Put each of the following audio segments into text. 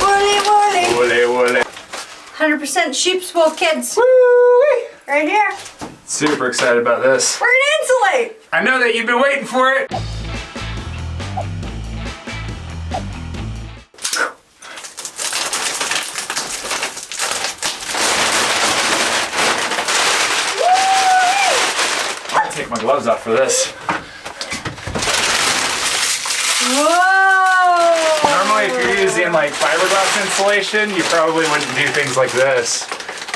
Woolly, woolly. 100% sheep's wool, kids. Woo-wee. Right here. Super excited about this. We're gonna insulate. I know that you've been waiting for it. I'll take my gloves off for this. Whoa! Normally, if you're using like fiberglass insulation, you probably wouldn't do things like this.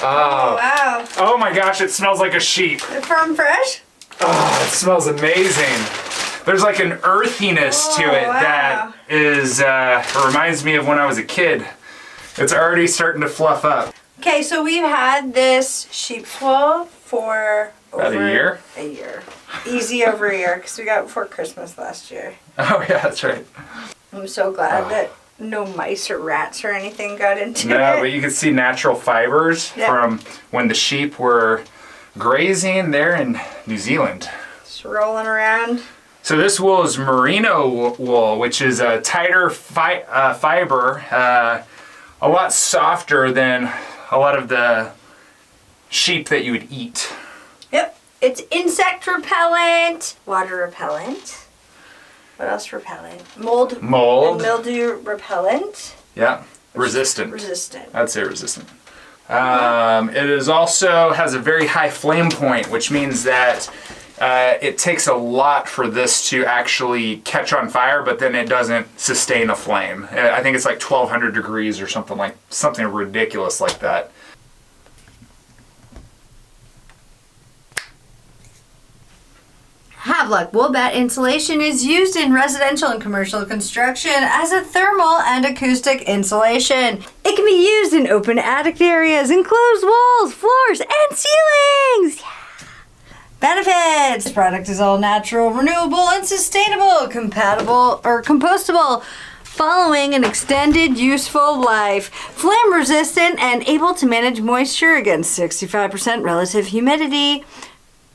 Oh, wow. Oh my gosh, it smells like a sheep. Farm fresh? Oh, it smells amazing. There's like an earthiness to it that is, reminds me of when I was a kid. It's already starting to fluff up. Okay, so we've had this sheep's wool for About a year? A year. Easy over a year, because we got it before Christmas last year. Oh yeah, that's right. I'm so glad that no mice or rats or anything got into it. No, but you can see natural fibers from when the sheep were grazing there in New Zealand. Just rolling around. So this wool is merino wool, which is a tighter fiber, a lot softer than a lot of the sheep that you would eat. Yep. It's insect repellent, water repellent. What else repellent? Mold. And mildew repellent. Yeah. Resistant. Resistant. I'd say resistant. It is also has a very high flame point, which means that it takes a lot for this to actually catch on fire, but then it doesn't sustain a flame. I think it's like 1200 degrees or something ridiculous like that. Havelock wool bat insulation is used in residential and commercial construction as a thermal and acoustic insulation. It can be used in open attic areas, enclosed walls, floors, and ceilings. Benefits! This product is all natural, renewable, and sustainable, compatible or compostable, following an extended useful life, flame resistant, and able to manage moisture against 65% relative humidity.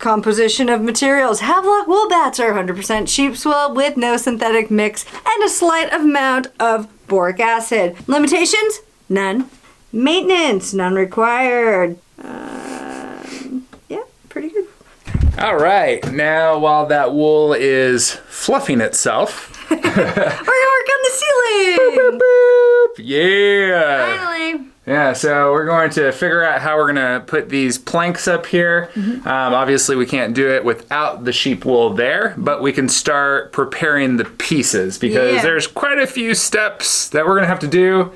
Composition of materials. Havelock wool bats are 100% sheep's wool with no synthetic mix and a slight amount of boric acid. Limitations? None. Maintenance? None required. Yeah, pretty good. All right, now while that wool is fluffing itself, we're gonna work on the ceiling. Boop, boop, boop. Yeah. Finally. Yeah, so we're going to figure out how we're going to put these planks up here. Obviously, we can't do it without the sheep wool there, but we can start preparing the pieces because there's quite a few steps that we're going to have to do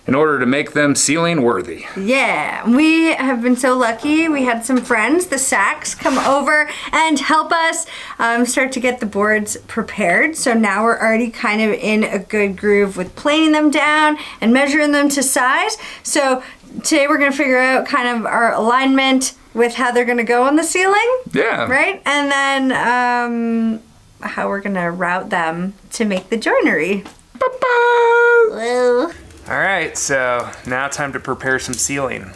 in order to make them ceiling worthy. Yeah, we have been so lucky. We had some friends, the Sacks, come over and help us start to get the boards prepared. So now we're already kind of in a good groove with planing them down and measuring them to size. So today we're going to figure out kind of our alignment with how they're going to go on the ceiling. Yeah. Right? And then how we're going to route them to make the joinery. All right, so now time to prepare some ceiling.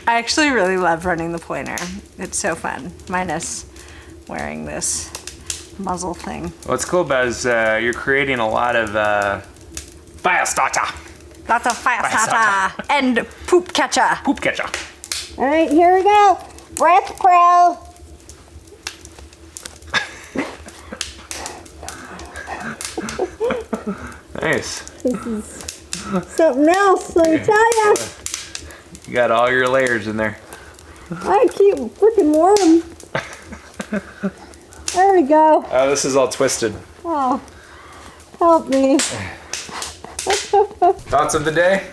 I actually really love running the pointer. It's so fun, minus wearing this muzzle thing. What's cool about it is you're creating a lot of fire starter. Lots of fire starter and poop catcher. Poop catcher. All right, here we go. Breath pro. Nice. This is something else, let me tell ya. You got all your layers in there. I keep freaking warm. There we go. Oh, this is all twisted. Oh, help me. Thoughts of the day?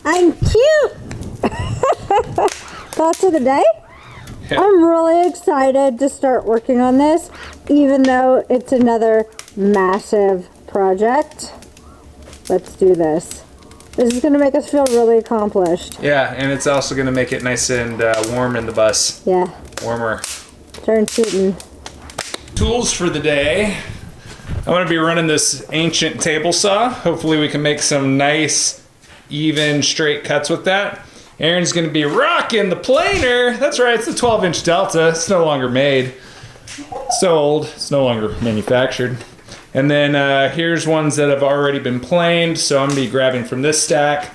I'm cute. Thoughts of the day? Yeah. I'm really excited to start working on this, even though it's another massive project. Let's do this. This is going to make us feel really accomplished. Yeah, and it's also going to make it nice and warm in the bus. Yeah. Warmer. Turn shooting. Tools for the day. I'm going to be running this ancient table saw. Hopefully we can make some nice, even, straight cuts with that. Aaron's going to be rocking the planer. That's right, it's the 12-inch Delta. It's no longer made. It's so old, it's no longer manufactured. And then here's ones that have already been planed. So I'm gonna be grabbing from this stack,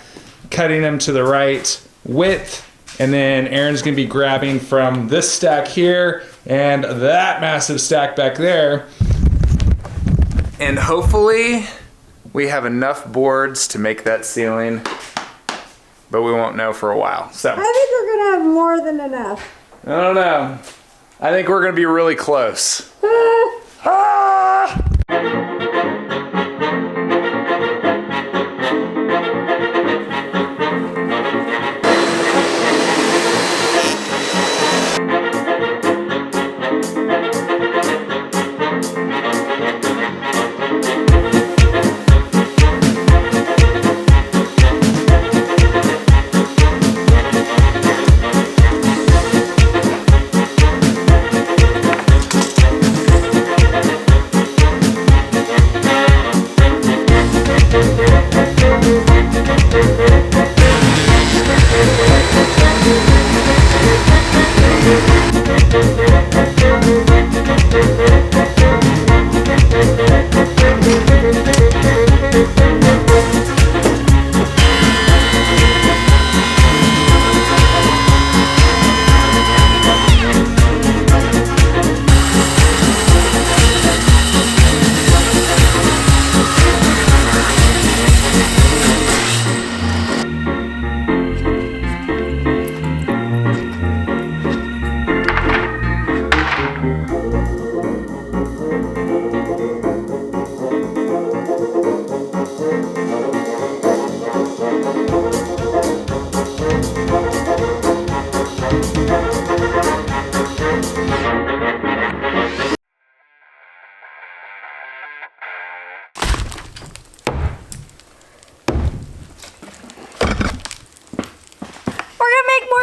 cutting them to the right width. And then Aaron's gonna be grabbing from this stack here and that massive stack back there. And hopefully we have enough boards to make that ceiling, but we won't know for a while. So I think we're gonna have more than enough. I don't know. I think we're gonna be really close.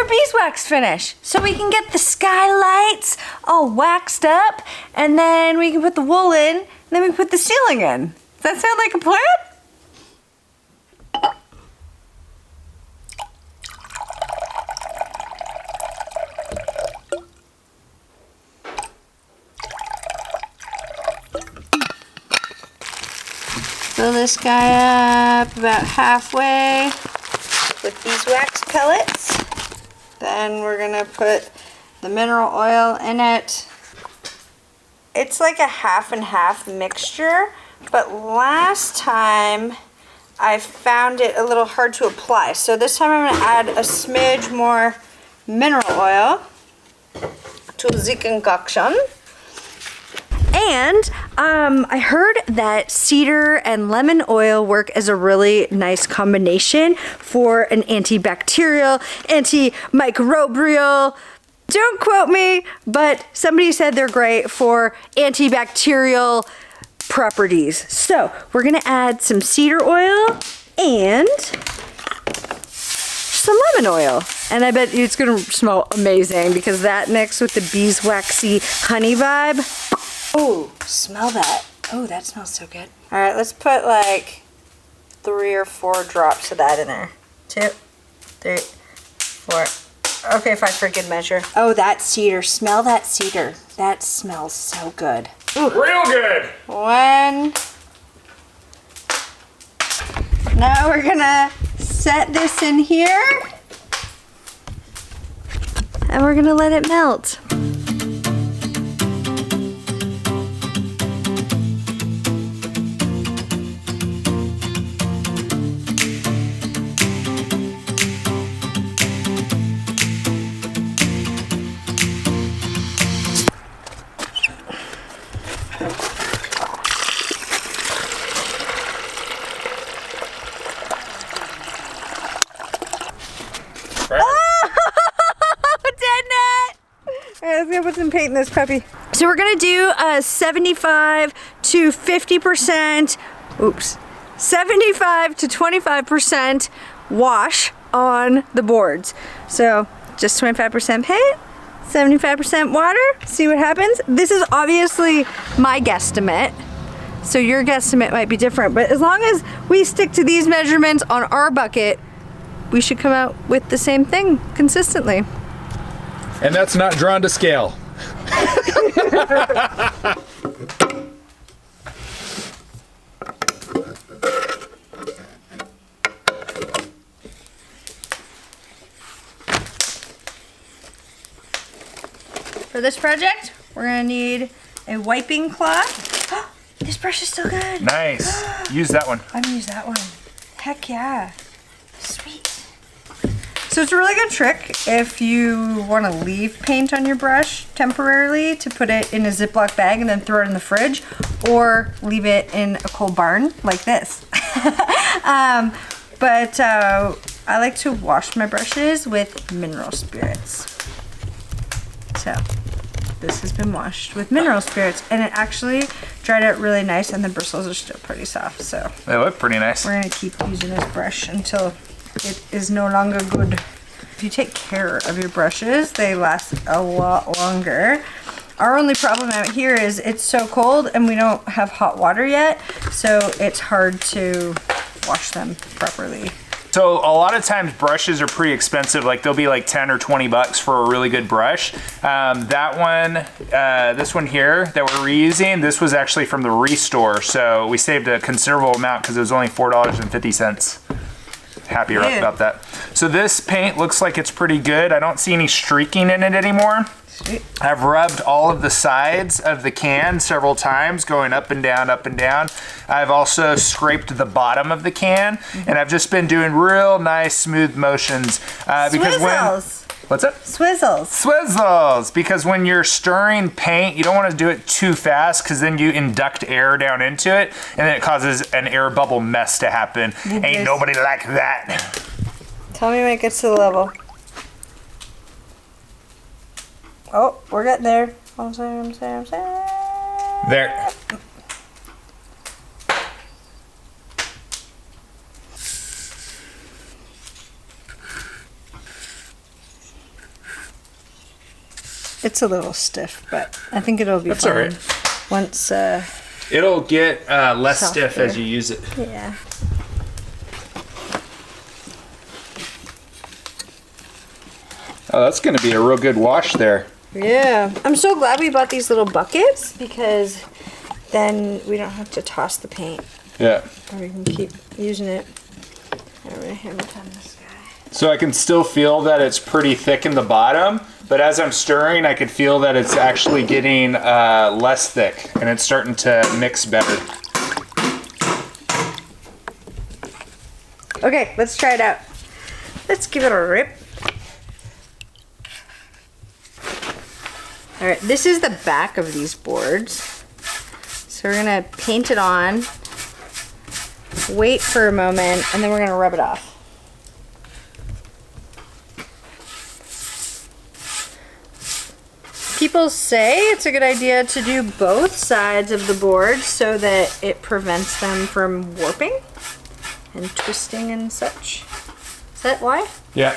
Beeswax finish so we can get the skylights all waxed up, and then we can put the wool in, and then we can put the ceiling in. Does that sound like a plan? Fill this guy up about halfway with beeswax pellets. Then we're gonna put the mineral oil in it. It's like a half and half mixture, but last time I found it a little hard to apply. So this time I'm gonna add a smidge more mineral oil to the concoction. And I heard that cedar and lemon oil work as a really nice combination for an antibacterial, antimicrobial, don't quote me, but somebody said they're great for antibacterial properties. So we're gonna add some cedar oil and some lemon oil. And I bet it's gonna smell amazing because that mixed with the beeswaxy honey vibe. Oh, smell that. Oh, that smells so good. All right, let's put like 3 or 4 drops of that in there. 2, 3, 4. Okay, 5 for good measure. Oh, that cedar. Smell that cedar. That smells so good. Ooh. Real good. 1. Now we're gonna set this in here. And we're gonna let it melt. Let's go put some paint in this puppy. So we're gonna do a 75 to 50%, 75 to 25% wash on the boards. So just 25% paint, 75% water, see what happens. This is obviously my guesstimate, so your guesstimate might be different, but as long as we stick to these measurements on our bucket, we should come out with the same thing consistently. And that's not drawn to scale. this project, we're gonna need a wiping cloth. This brush is still good. Nice. Use that one. I'm gonna use that one. Heck yeah. Sweet. So it's a really good trick if you want to leave paint on your brush temporarily to put it in a Ziploc bag and then throw it in the fridge, or leave it in a cold barn like this. But I like to wash my brushes with mineral spirits. So this has been washed with mineral spirits, and it actually dried out really nice, and the bristles are still pretty soft. So They look pretty nice. we're gonna keep using this brush until it is no longer good. If you take care of your brushes, they last a lot longer. Our only problem out here is it's so cold and we don't have hot water yet, so it's hard to wash them properly. So a lot of times brushes are pretty expensive. Like they'll be like 10 or 20 bucks for a really good brush. That one, this one here that we're reusing, this was actually from the Restore. So we saved a considerable amount because it was only $4.50. Happy about that. So this paint looks like it's pretty good. I don't see any streaking in it anymore. Sweet. I've rubbed all of the sides of the can several times, going up and down, up and down. I've also scraped the bottom of the can, and I've just been doing real nice, smooth motions. Because what's up? Swizzles. Swizzles! Because when you're stirring paint, you don't want to do it too fast because then you induct air down into it and then it causes an air bubble mess to happen. Ain't nobody like that. Tell me when it gets to the level. Oh, we're getting there. I'm saying. There. It's a little stiff, but I think it'll be That's fine all right. once. It'll get less Softer. stiff as you use it. Yeah. Oh, that's going to be a real good wash there. Yeah. I'm so glad we bought these little buckets because then we don't have to toss the paint. Yeah. Or we can keep using it. I'm gonna hammer time this guy. So I can still feel that it's pretty thick in the bottom, but as I'm stirring, I could feel that it's actually getting less thick and it's starting to mix better. Okay, let's try it out. Let's give it a rip. All right, this is the back of these boards. So we're gonna paint it on, wait for a moment, and then we're gonna rub it off. People say it's a good idea to do both sides of the board so that it prevents them from warping and twisting and such. Is that why? Yeah.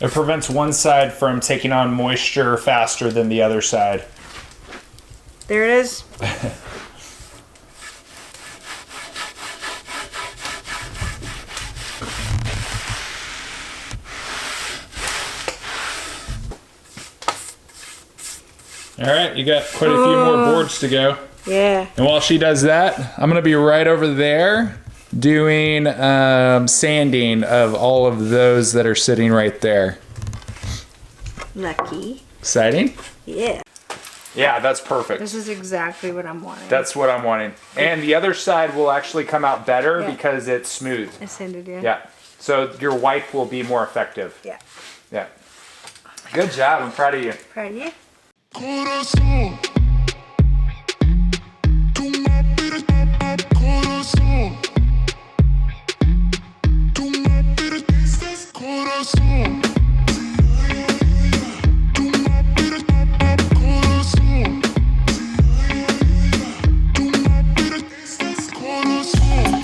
It prevents one side from taking on moisture faster than the other side. There it is. All right, you got quite a few more boards to go. Yeah. And while she does that, I'm gonna be right over there doing sanding of all of those that are sitting right there. Lucky. Exciting? Yeah. Yeah, that's perfect. This is exactly what I'm wanting. That's what I'm wanting. And the other side will actually come out better Yeah. because it's smooth. I sanded you. Yeah. So your wipe will be more effective. Yeah. Yeah. Good job. I'm proud of you. Proud of you. Corazón, tú me pides corazón, tú me pides corazón, tú me pides corazón, tú me pides corazón, tú me pides corazón.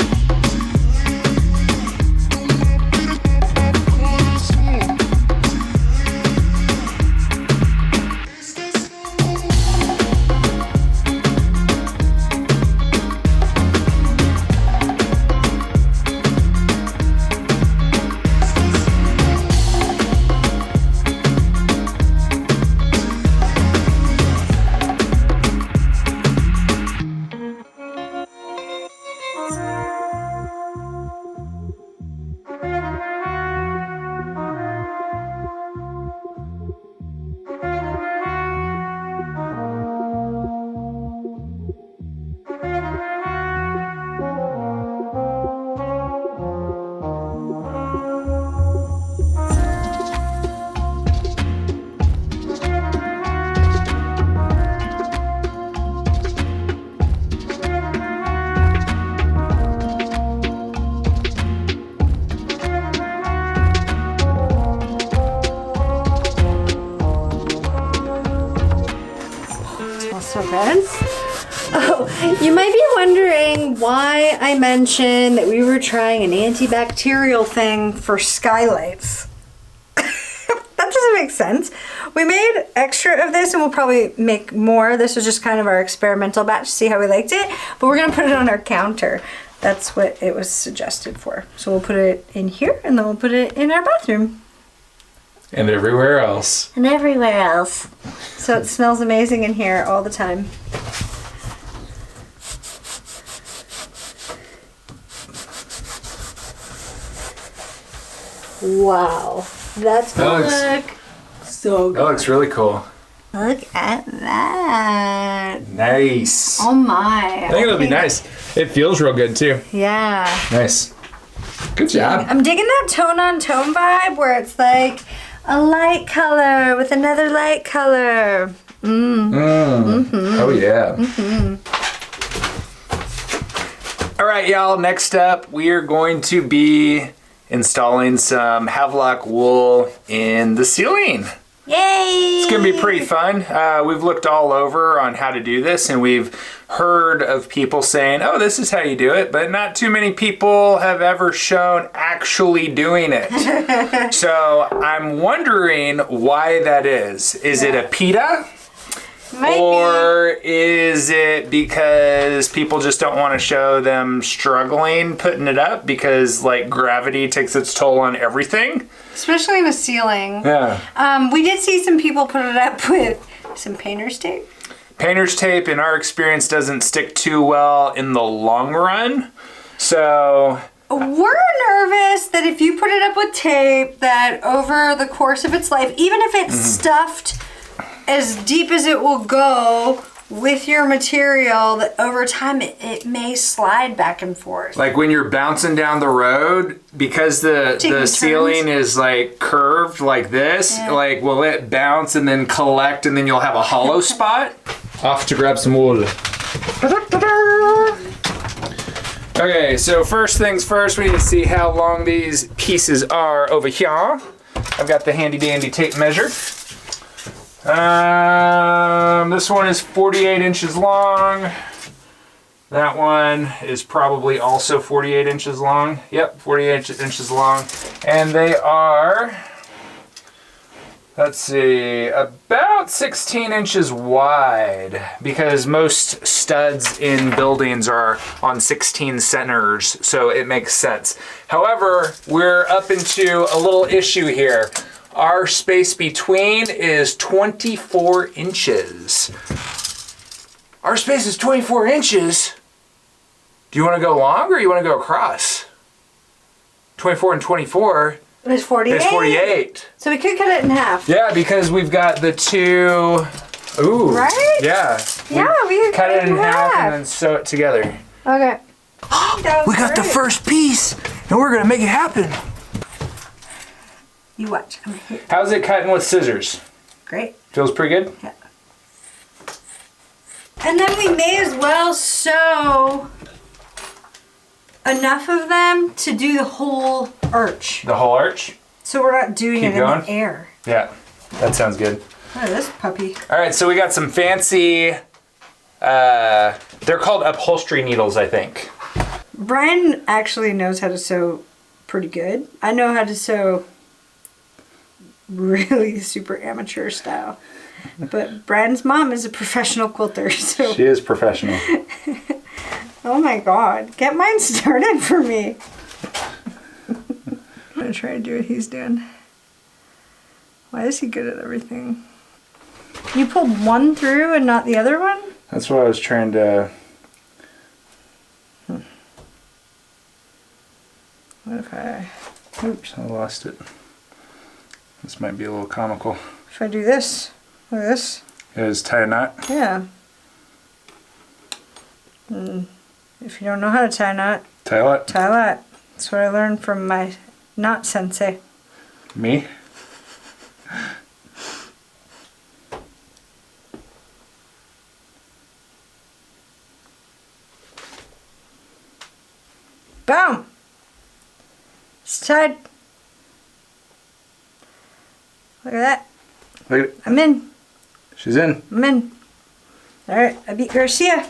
sense. Oh, you might be wondering why I mentioned that we were trying an antibacterial thing for skylights. That doesn't make sense. We made extra of this and we'll probably make more. This was just kind of our experimental batch to see how we liked it. But we're going to put it on our counter. That's what it was suggested for. So we'll put it in here and then we'll put it in our bathroom. And everywhere else. And everywhere else. So it smells amazing in here all the time. Wow. That's gonna look so good. That looks really cool. Look at that. Nice. Oh my. I think it'll be nice. It feels real good too. Yeah. Nice. Good job. I'm digging that tone on tone vibe where it's like a light color with another light color. Oh yeah. All right, y'all. Next up, we are going to be installing some Havelock wool in the ceiling. Yay! It's gonna be pretty fun. We've looked all over on how to do this, and we've heard of people saying, "Oh, this is how you do it," but not too many people have ever shown actually doing it. So I'm wondering why that is. Is it a PETA? Or is it because people just don't want to show them struggling putting it up because like gravity takes its toll on everything? Especially in a ceiling. Yeah. We did see some people put it up with some painter's tape. Painter's tape, in our experience, doesn't stick too well in the long run. So We're nervous that if you put it up with tape, that over the course of its life, even if it's stuffed as deep as it will go with your material, that over time it may slide back and forth. like when you're bouncing down the road, because the turns. ceiling is like curved like this, like will it bounce and then collect and then you'll have a hollow spot? Off to grab some wool. Okay, so first things first, we need to see how long these pieces are over here. I've got the handy dandy tape measure. This one is 48 inches long. That one is probably also 48 inches long. Yep, 48 inches long. And they are, let's see, about 16 inches wide, because most studs in buildings are on 16 centers, so it makes sense. However, we're up into a little issue here. Our space between is 24 inches. Our space is 24 inches. Do you want to go long or you want to go across? 24 and 24 It's 48. is 48. So we could cut it in half. Yeah, because we've got the two. Ooh. Right? Yeah. Yeah, we could Cut it in half and then sew it together. Okay. We got the first piece, and we're gonna make it happen. You watch. I'm gonna hit. How's it cutting with scissors? Great. Feels pretty good? Yeah. And then we may as well sew enough of them to do the whole arch. The whole arch? So we're not doing Keep it going? in the air. Yeah, that sounds good. Look at this puppy. All right, so we got some fancy, they're called upholstery needles, I think. Brian actually knows how to sew pretty good. I know how to sew really super amateur style. But Brian's mom is a professional quilter, so... She is professional. Oh my god. Get mine started for me. I'm gonna try to do what he's doing. Why is he good at everything? You pulled one through and not the other one? That's what I was trying to... What if I... Oops, I lost it. This might be a little comical. If I do this? Look at this. Is tie a knot? Yeah. If you don't know how to tie a knot, Tie what? tie a knot. That's what I learned from my knot sensei. Me? Boom! It's tied. Look at that. Look at it. I'm in. She's in. I'm in. All right, I beat Garcia.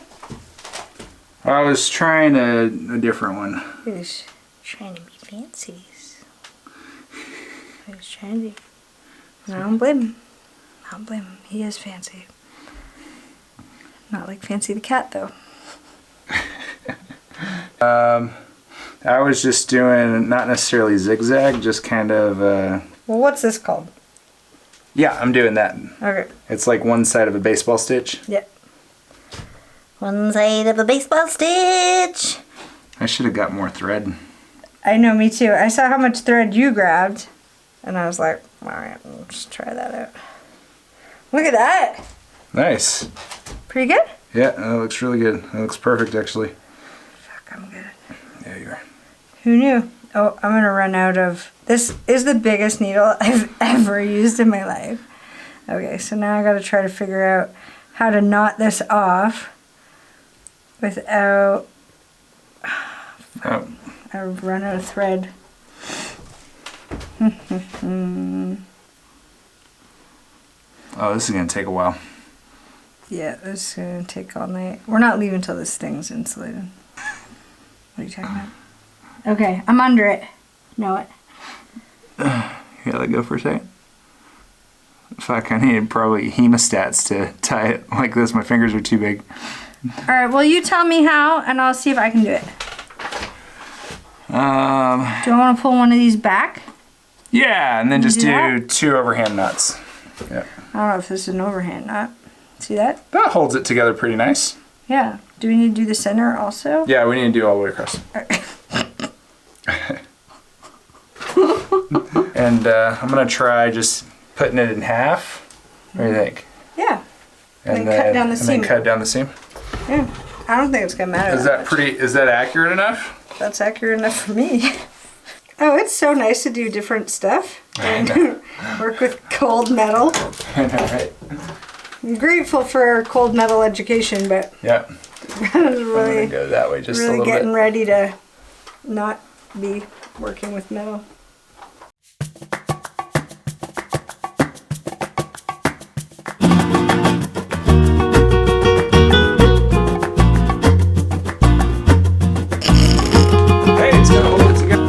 I was trying a different one. He was trying to be fancy. He was trying to be. I don't blame him. I don't blame him. He is fancy. Not like Fancy the cat, though. I was just doing not necessarily zigzag, just kind of. Well, what's this called? Yeah, I'm doing that. Okay. It's like one side of a baseball stitch. Yep. One side of a baseball stitch. I should have got more thread. I know, me too. I saw how much thread you grabbed, and I was like, all right, we'll just try that out. Look at that. Nice. Pretty good? Yeah, that looks really good. That looks perfect, actually. Fuck, I'm good. Yeah, you are. Who knew? Oh, I'm gonna run out of... This is the biggest needle I've ever used in my life. Okay, so now I gotta try to figure out how to knot this off without... Oh. I've run out of thread. Oh, this is going to take a while. Yeah, this is gonna take all night. We're not leaving until this thing's insulated. What are you talking about? Okay, I'm under it. Know it. You gotta let go for a second. Fuck, I need probably hemostats to tie it like this. My fingers are too big. Alright, well you tell me how and I'll see if I can do it. Do I want to pull one of these back? Yeah, and then just Do do that? 2 overhand knots. Yeah. I don't know if this is an overhand knot. See that? That holds it together pretty nice. Yeah. Do we need to do the center also? Yeah, we need to do all the way across. And I'm gonna try just putting it in half. What do you think? Yeah. And then cut down the and seam. then cut down the seam. Yeah. I don't think it's gonna matter. Is that pretty? Is that accurate enough? That's accurate enough for me. Oh, it's so nice to do different stuff and work with cold metal. I know, right? I'm grateful for our cold metal education, but Yeah. I was I'm really, gonna go that way just a really little getting bit. ready to not be working with metal. Hey, it's gonna hold it together.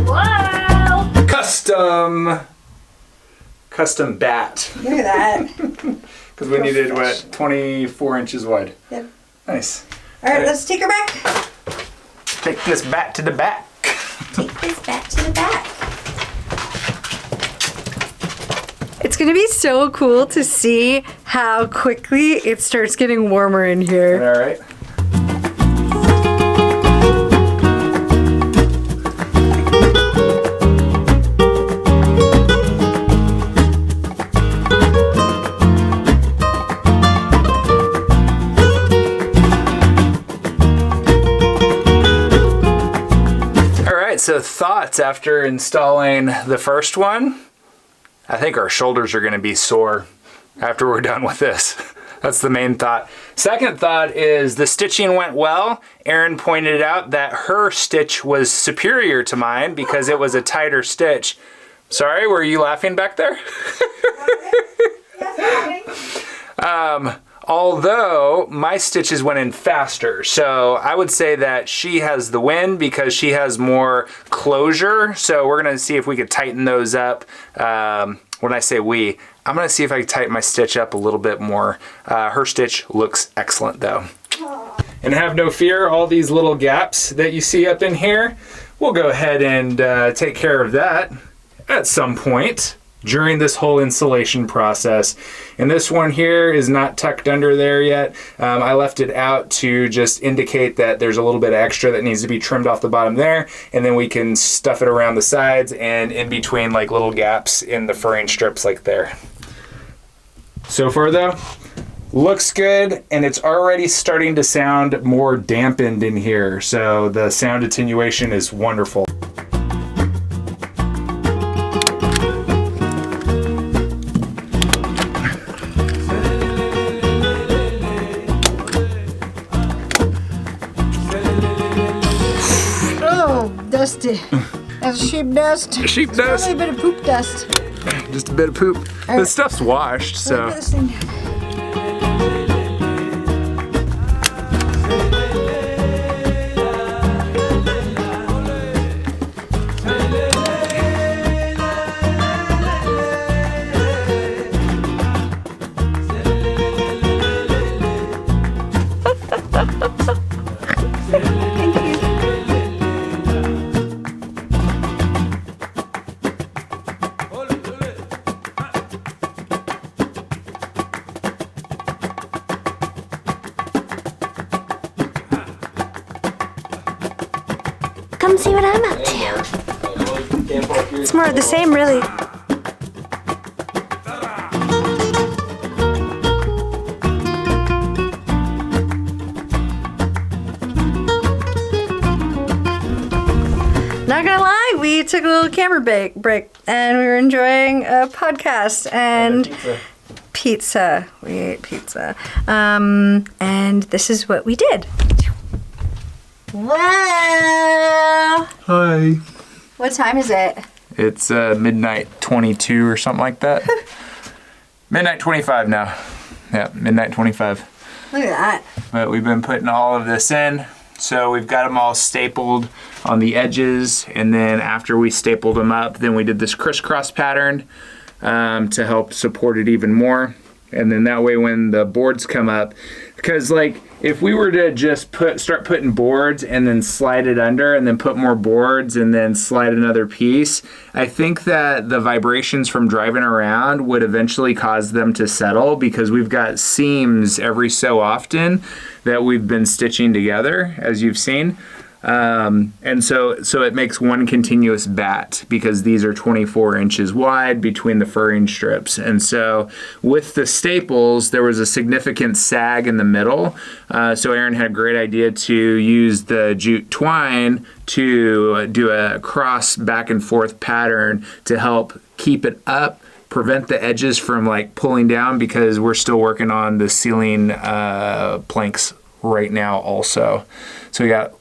Wow! Custom bat. Look at that. Because we needed, what, 24 inches wide. Yep. Nice. All right, let's take her back. Take this bat to the back. Take this back to the back. It's gonna be so cool to see how quickly it starts getting warmer in here. All right. So thoughts after installing the first one? I think our shoulders are going to be sore after we're done with this. That's the main thought. Second thought is the stitching went well. Erin pointed out that her stitch was superior to mine because it was a tighter stitch. Sorry, were you laughing back there? Although my stitches went in faster, so I would say that she has the win because she has more closure. So we're gonna see if we could tighten those up. When I say we, I'm gonna see if I can tighten my stitch up a little bit more. Her stitch looks excellent though. And have no fear, all these little gaps that you see up in here, we'll go ahead and take care of that at some point during this whole insulation process. And this one here is not tucked under there yet. I left it out to just indicate that there's a little bit of extra that needs to be trimmed off the bottom there, and then we can stuff it around the sides and in between like little gaps in the furring strips like there. So far though, looks good, and it's already starting to sound more dampened in here, so the sound attenuation is wonderful. Oh, dusty. That's sheep dust. Sheep dust. Probably a bit of poop dust. just a bit of poop. right. The stuff's washed, so. Put this thing down. Come see what I'm up to. It's more of the same, really. Not gonna lie, we took a little camera break and we were enjoying a podcast and pizza. We ate pizza. And this is what we did. Wow. Hi. What time is it? It's midnight 22 or something like that. Midnight 25 now. Yeah, midnight 25. Look at that. But we've been putting all of this in. So we've got them all stapled on the edges. And then after we stapled them up, then we did this crisscross pattern to help support it even more. And then that way when the boards come up, because like if we were to just start putting boards and then slide it under and then put more boards and then slide another piece, I think that the vibrations from driving around would eventually cause them to settle, because we've got seams every so often that we've been stitching together, as you've seen. And so it makes one continuous bat, because these are 24 inches wide between the furring strips. And so with the staples, there was a significant sag in the middle. So Aaron had a great idea to use the jute twine to do a cross back and forth pattern to help keep it up, prevent the edges from like pulling down, because we're still working on the ceiling planks right now also. So we got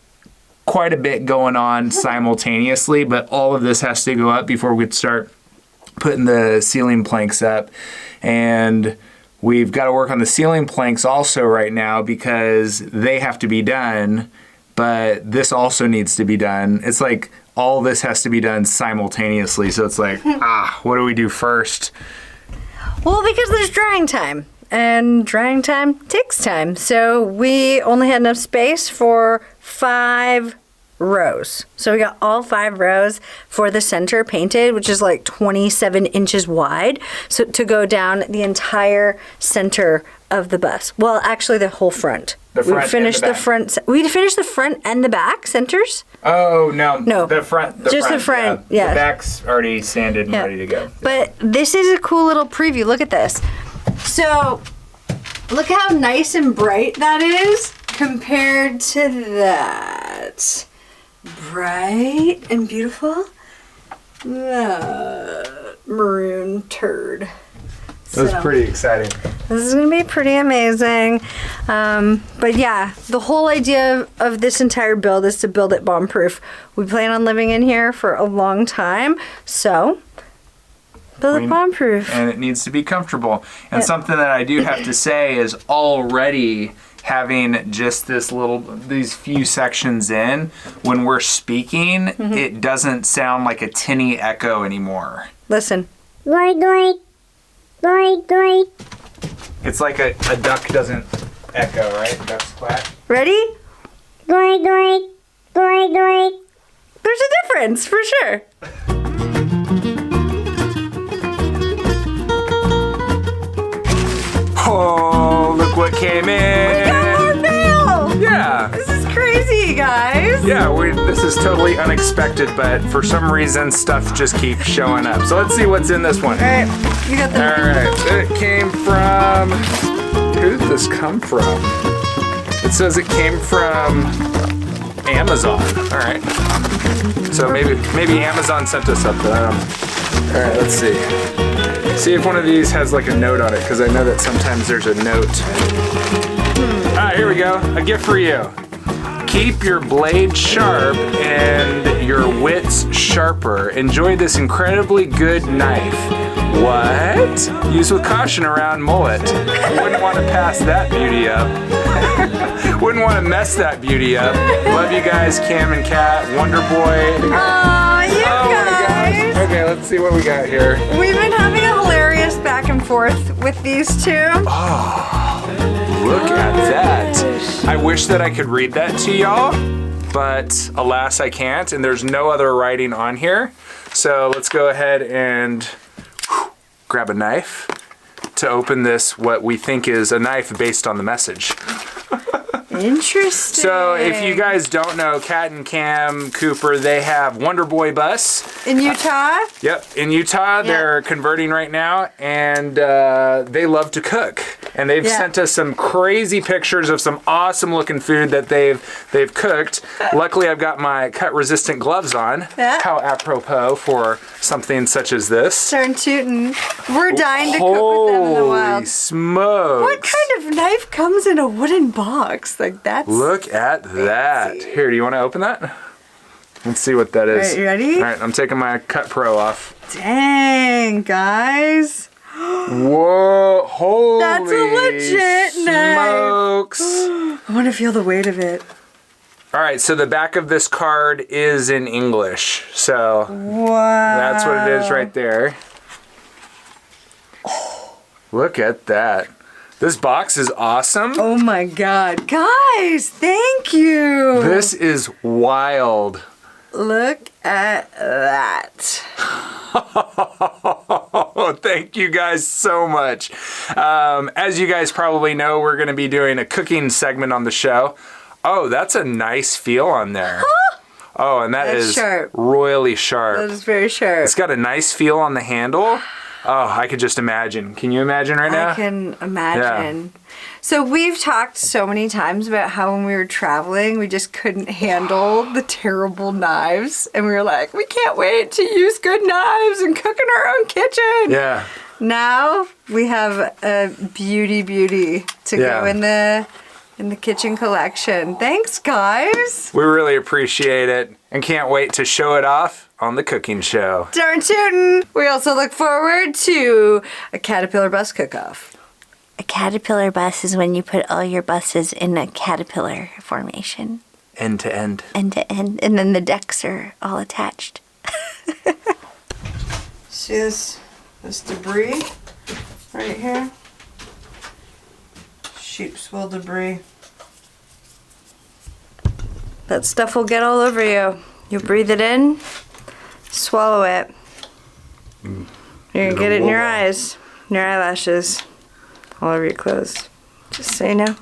quite a bit going on simultaneously, but all of this has to go up before we start putting the ceiling planks up. And we've got to work on the ceiling planks also right now, because they have to be done, but this also needs to be done. It's like all this has to be done simultaneously. So it's like, what do we do first? Well, because there's drying time. And drying time takes time. So we only had enough space for 5 rows. So we got all 5 rows for the center painted, which is like 27 inches wide. So to go down the entire center of the bus. Well, actually the whole front. The front we finished and the the front. We finished the front and the back centers. Oh, no. No. The front. Just the front, yeah. The back's already sanded and ready to go. But this is a cool little preview. Look at this. So, look how nice and bright that is compared to that. Bright and beautiful. Maroon turd. That was pretty exciting. This is going to be pretty amazing. But yeah, the whole idea of this entire build is to build it bomb-proof. We plan on living in here for a long time, so build it bomb-proof. And it needs to be comfortable. And something that I do have to say is already having just these few sections in, when we're speaking, it doesn't sound like a tinny echo anymore. Listen. It's like a duck doesn't echo, right? Ducks quack. Ready? There's a difference, for sure. Oh, look what came in. We got more mail. Yeah. This is crazy, guys. Yeah, this is totally unexpected, but for some reason, stuff just keeps showing up. So let's see what's in this one. All right, you got the. All right, it came from. Who did this come from? It says it came from Amazon. All right. So maybe Amazon sent us something. All right, let's see. See if one of these has like a note on it, because I know that sometimes there's a note. All right, here we go. A gift for you. Keep your blade sharp and your wits sharper. Enjoy this incredibly good knife. What? Use with caution around mullet. Wouldn't want to pass that beauty up. Wouldn't want to mess that beauty up. Love you guys, Cam and Kat, Wonder Boy. Aw, you Oh my guys. gosh. Okay, let's see what we got here. We've been having a hilarious back and forth with these two. Look at that. I wish that I could read that to y'all, but alas I can't, and there's no other writing on here. So let's go ahead and grab a knife to open this, what we think is a knife based on the message. Interesting. So if you guys don't know, Kat and Cam Cooper, they have Wonder Boy Bus. In Utah? Yep, in Utah, they're converting right now, and they love to cook. And they've sent us some crazy pictures of some awesome looking food that they've cooked. Luckily, I've got my cut-resistant gloves on. Yeah. How apropos for something such as this. Darn tootin'. We're dying to cook with them in the wild. Holy smokes! What kind of knife comes in a wooden box? Like that's... Look at that. Here, do you want to open that? Let's see what that is. Alright, you ready? All right, I'm taking my Cut Pro off. Dang, guys. Whoa, holy That's a legit knife. smokes. I want to feel the weight of it. All right, so the back of this card is in English. So Wow. that's what it is right there. Look at that. This box is awesome. Oh my god. Guys, thank you. This is wild. Look at that. Oh, thank you guys so much. As you guys probably know, we're going to be doing a cooking segment on the show. Oh, that's a nice feel on there. Oh, and That's is sharp. royally sharp. That is very sharp. It's got a nice feel on the handle. Oh, I could just imagine. Can you imagine right now? I can imagine. So we've talked so many times about how when we were traveling, we just couldn't handle the terrible knives. And we were like, we can't wait to use good knives and cook in our own kitchen. Yeah. Now we have a beauty to go in the kitchen collection. Thanks, guys. We really appreciate it and can't wait to show it off on the cooking show. Darn tootin'. We also look forward to a caterpillar bus cook-off. A caterpillar bus is when you put all your buses in a caterpillar formation, End to end. end to end, and then the decks are all attached. See this debris right here? Sheep's wool debris. That stuff will get all over you. You breathe it in, swallow it. You're gonna get it in your eyes, in your eyelashes, all over your clothes. Just so you know.